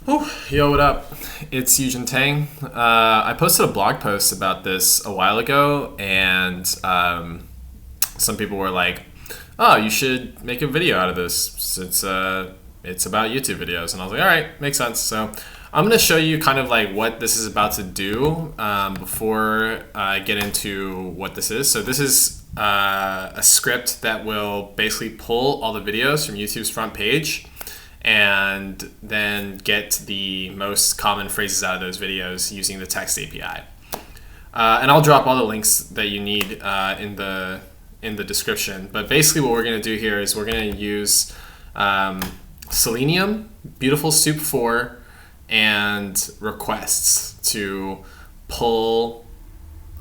Oh, yo, what up? It's Yujin Tang. I posted a blog post about this a while ago, and some people were like, "Oh, you should make a video out of this since it's about YouTube videos." And I was like, "All right, makes sense." So I'm gonna show you kind of like what this is about to do before I get into what this is. So this is a script that will basically pull all the videos from YouTube's front page and then get the most common phrases out of those videos using the text API. And I'll drop all the links that you need in the description. But basically what we're going to do here is we're going to use Selenium, Beautiful Soup 4, and requests to pull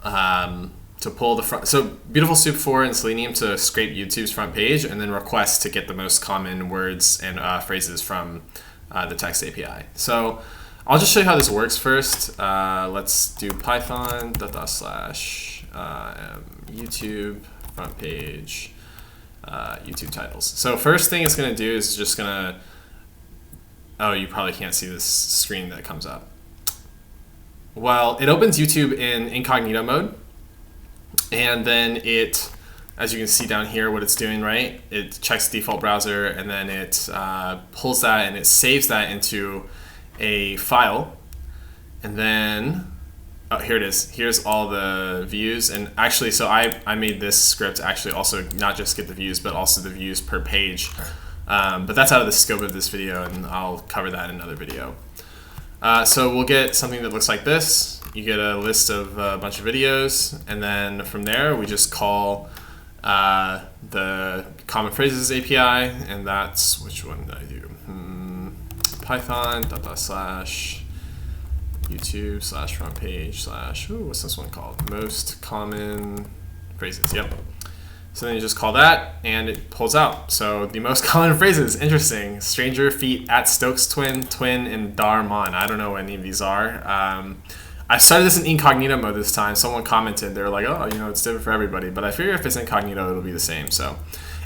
the front. So Beautiful Soup 4 and Selenium to scrape YouTube's front page, and then requests to get the most common words and phrases from the text API. So I'll just show you how this works first. Let's do Python / YouTube front page YouTube titles. So first thing it's going to do is just going to, oh, you probably can't see this screen that comes up. Well, it opens YouTube in incognito mode. And then it, as you can see down here, what it's doing, right? It checks the default browser, and then it pulls that and it saves that into a file. And then, oh, here it is. Here's all the views. And actually, so I made this script actually also not just get the views, but also the views per page. But that's out of the scope of this video, and I'll cover that in another video. So we'll get something that looks like this. You get a list of a bunch of videos, and then from there we just call the common phrases API, and that's, which one did I do? Python / YouTube / front page / what's this one called? Most common phrases. Yep. So then you just call that, and it pulls out. So the most common phrases, interesting. Stranger Feet, at Stokes Twin, and Darman. I don't know what any of these are. I started this in incognito mode this time. Someone commented, they were like, oh, it's different for everybody. But I figure if it's incognito, it'll be the same. So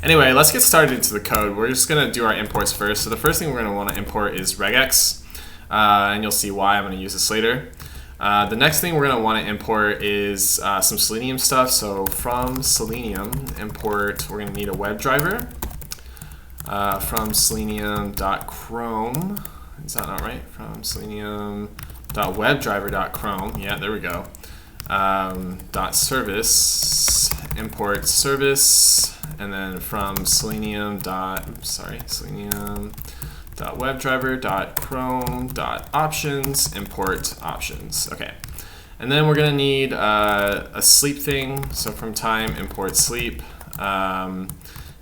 anyway, let's get started into the code. We're just going to do our imports first. So the first thing we're going to want to import is regex. And you'll see why I'm going to use this later. The next thing we're going to want to import is some Selenium stuff. So from Selenium, import, we're going to need a WebDriver from selenium.chrome. Is that not right? From selenium.webdriver.chrome. Yeah, there we go. .service, import service, and then from selenium.webdriver.chrome.options, import options. Okay. And then we're going to need a sleep thing. So from time, import sleep.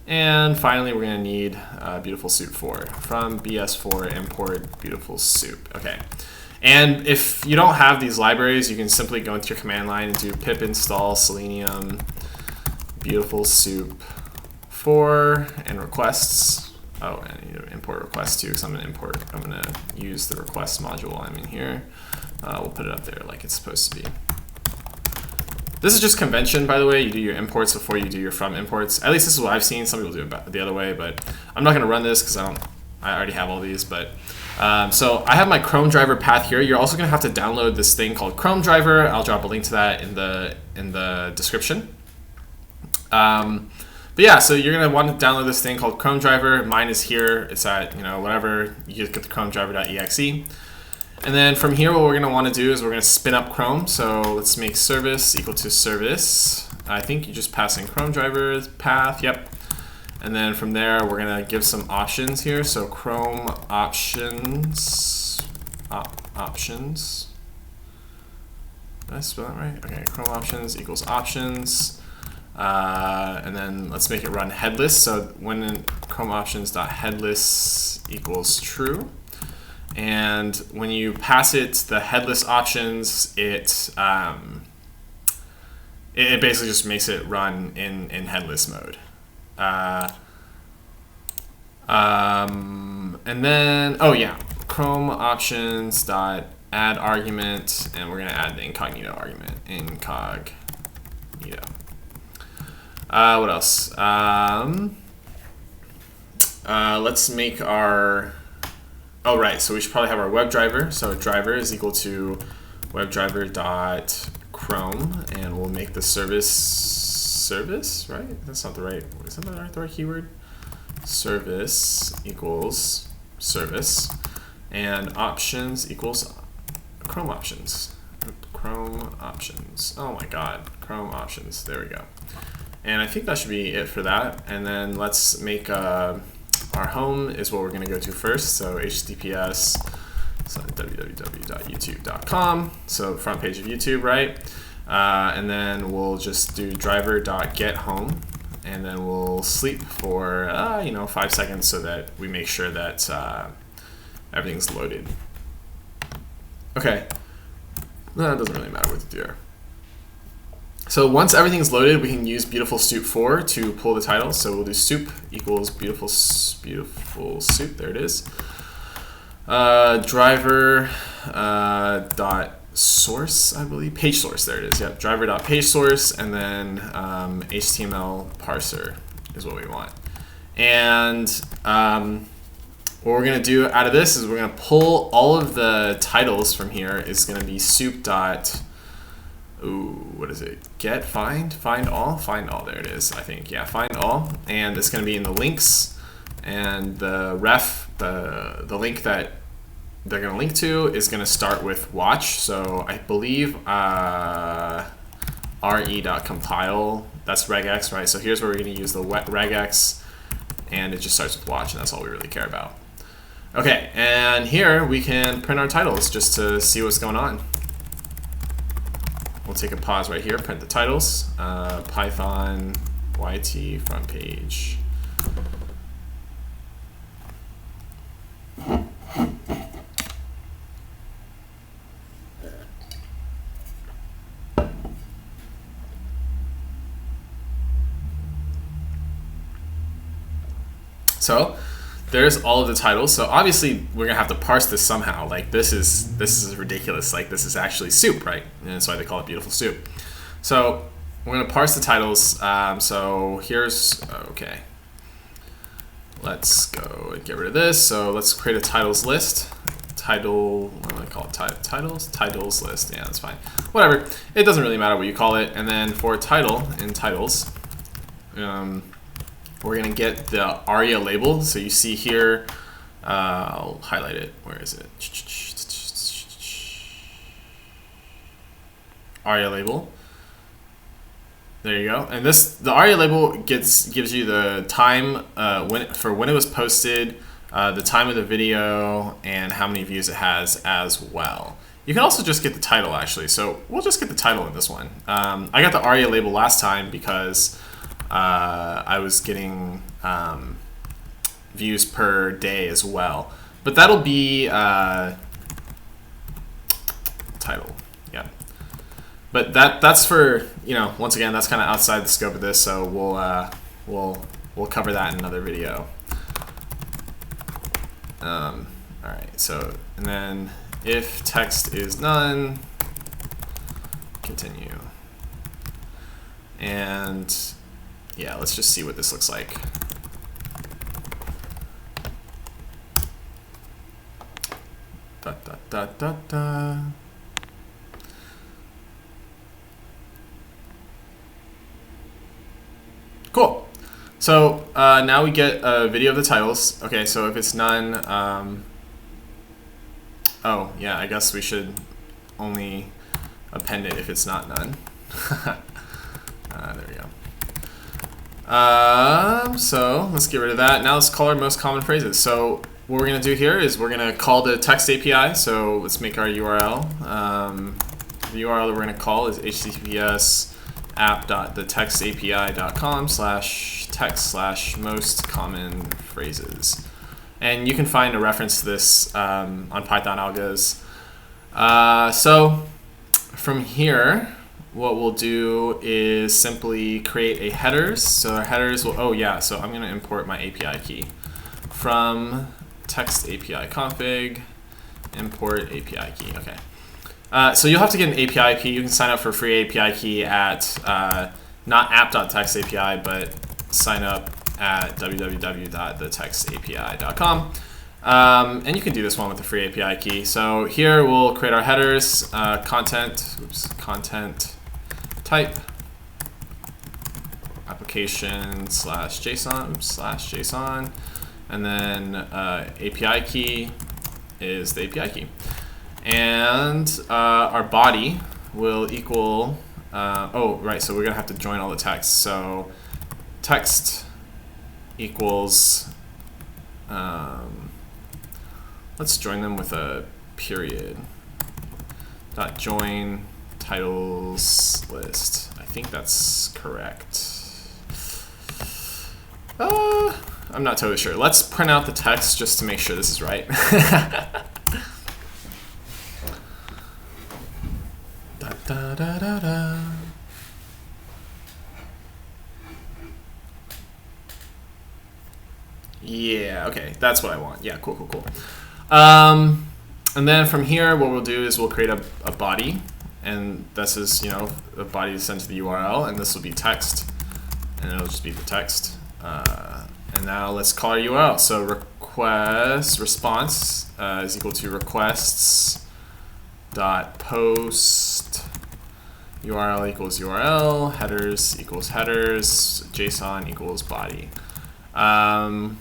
And finally, we're going to need Beautiful Soup 4. From BS4, import Beautiful Soup. Okay. And if you don't have these libraries, you can simply go into your command line and do pip install selenium Beautiful Soup 4 and requests. Oh, and I need to import requests too, because I'm going to use the request module I'm in here. We'll put it up there like it's supposed to be. This is just convention, by the way. You do your imports before you do your from imports. At least this is what I've seen. Some people do it the other way, but I'm not going to run this because I already have all these. But so I have my Chrome driver path here. You're also going to have to download this thing called Chrome driver. I'll drop a link to that in the description. But yeah, so you're going to want to download this thing called Chrome driver. Mine is here. It's at whatever. You just get the chromedriver.exe. And then from here, what we're going to want to do is we're going to spin up Chrome. So let's make service equal to service. I think you just pass in Chrome driver path. Yep. And then from there, we're going to give some options here. So Chrome options. Options. Did I spell that right? Okay, Chrome options equals options. And then let's make it run headless. So when Chrome options.headless equals true. And when you pass it the headless options, it basically just makes it run in headless mode. And then, oh yeah, Chrome options dot add argument, and we're gonna add the incognito argument. Incognito. What else? Let's make our oh, right. So we should probably have our WebDriver. So driver is equal to WebDriver.Chrome, and we'll make the service, right? That's not the right, is that the right keyword? Service equals service, and options equals Chrome options. Chrome options. Oh my God, Chrome options. There we go. And I think that should be it for that. And then let's make our home is what we're going to go to first. So HTTPS, so www.youtube.com. So front page of YouTube, right? And then we'll just do driver.getHome, and then we'll sleep for 5 seconds so that we make sure that everything's loaded. Okay. That doesn't really matter what to do here. So once everything's loaded, we can use beautiful soup 4 to pull the title. So we'll do soup equals beautiful soup. There it is. Driver dot source, I believe, page source. There it is. Yep. Driver dot page source, and then HTML parser is what we want. And what we're going to do out of this is we're going to pull all of the titles from here. Is going to be soup dot, what is it? Get, find all. There it is, I think. Yeah, find all. And it's going to be in the links, and the ref, the link that they're going to link to is going to start with watch. So I believe re.compile, that's regex, right? So here's where we're going to use the regex, and it just starts with watch, and that's all we really care about. Okay, and here we can print our titles just to see what's going on. We'll take a pause right here, print the titles, Python YT front page. So there's all of the titles. So obviously we're gonna have to parse this somehow. Like this is ridiculous. Like this is actually soup, right? And that's why they call it beautiful soup. So we're gonna parse the titles. So here's, okay. Let's go and get rid of this. So let's create a titles list. Title, what do I call it? Titles list. Yeah, that's fine. Whatever. It doesn't really matter what you call it. And then for title in titles, we're going to get the ARIA label. So you see here, I'll highlight it. Where is it? ARIA label. There you go. And the ARIA label gives you the time when it was posted, the time of the video, and how many views it has as well. You can also just get the title, actually. So we'll just get the title in this one. I got the ARIA label last time because I was getting views per day as well. But that'll be title, yeah. But that's for, once again, that's kind of outside the scope of this, so we'll cover that in another video. All right, so, and then if text is none, continue. And yeah, let's just see what this looks like. Cool. So now we get a video of the titles. Okay, so if it's none, oh yeah, I guess we should only append it if it's not none. There we go. So let's get rid of that. Now let's call our most common phrases. So what we're going to do here is we're going to call the text API. So let's make our URL. The URL that we're going to call is https app.thetextapi.com/text/most common phrases. And you can find a reference to this on Python algos. So from here, what we'll do is simply create a headers. So our headers will, so I'm going to import my API key from text API config, import API key. Okay. So you'll have to get an API key. You can sign up for a free API key at not app.textapi, but sign up at www.thetextapi.com. And you can do this one with the free API key. So here we'll create our headers, content type, application /JSON, and then API key is the API key. And our body will equal, oh, right, so we're gonna have to join all the text. So text equals, let's join them with a period. Dot join titles list. I think that's correct. I'm not totally sure. Let's print out the text just to make sure this is right. Da, da, da, da, da. Yeah, okay, that's what I want. Yeah, cool, cool, cool. And then from here, what we'll do is we'll create a body, and this is, you know, a body to send to the URL, and this will be text, and it'll just be the text. And now let's call our URL. So request response is equal to requests dot post URL equals URL, headers equals headers, JSON equals body. And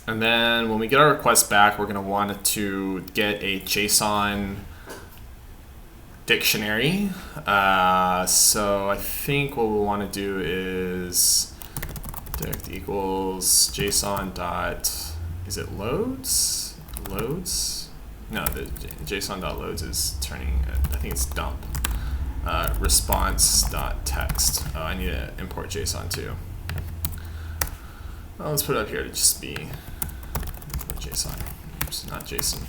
then when we get our request back, we're going to want to get a JSON dictionary. So I think what we'll want to do is dict equals JSON dot, is it loads? Loads? No, the JSON dot loads is turning, I think it's dump. Response dot text. Oh, I need to import JSON too. Well, let's put it up here to just be JSON. Oops, not JSON.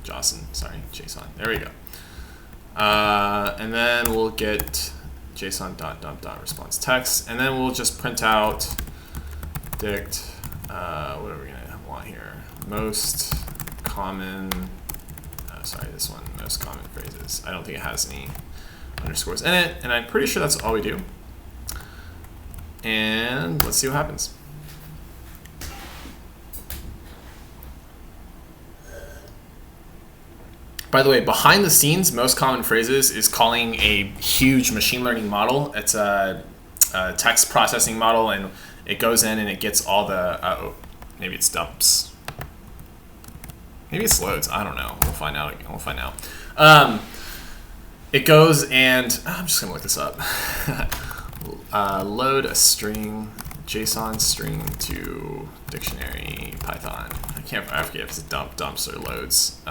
JSON, sorry, JSON. There we go. And then we'll get JSON dot dump dot response text, and then we'll just print out dict, what are we gonna want here? Most common, sorry, this one, most common phrases. I don't think it has any underscores in it, and I'm pretty sure that's all we do. And let's see what happens. By the way, behind the scenes, most common phrases is calling a huge machine learning model. It's a text processing model, and it goes in and it gets all the, oh, maybe it's dumps. Maybe it's loads, I don't know. We'll find out, we'll find out. It goes and, I'm just gonna look this up. Load a string, JSON string to dictionary Python. I forget if it's dumps or loads.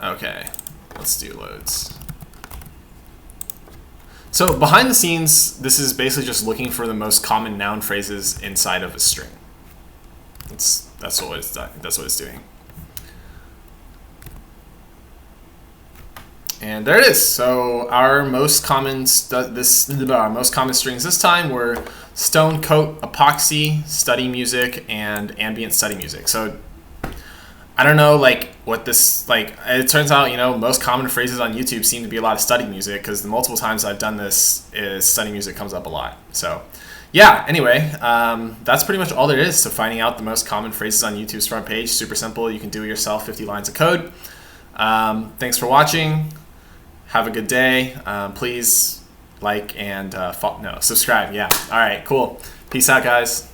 Okay, let's do loads. So behind the scenes, this is basically just looking for the most common noun phrases inside of a string. That's what it's doing. And there it is. So our most common most common strings this time were stone coat, epoxy, study music, and ambient study music. So I don't know, like, what this, like, it turns out, you know, most common phrases on YouTube seem to be a lot of study music, because the multiple times I've done this is study music comes up a lot. So yeah, anyway, that's pretty much all there is to finding out the most common phrases on YouTube's front page. Super simple. You can do it yourself, 50 lines of code. Thanks for watching. Have a good day. Please like and subscribe. Yeah. All right, cool. Peace out, guys.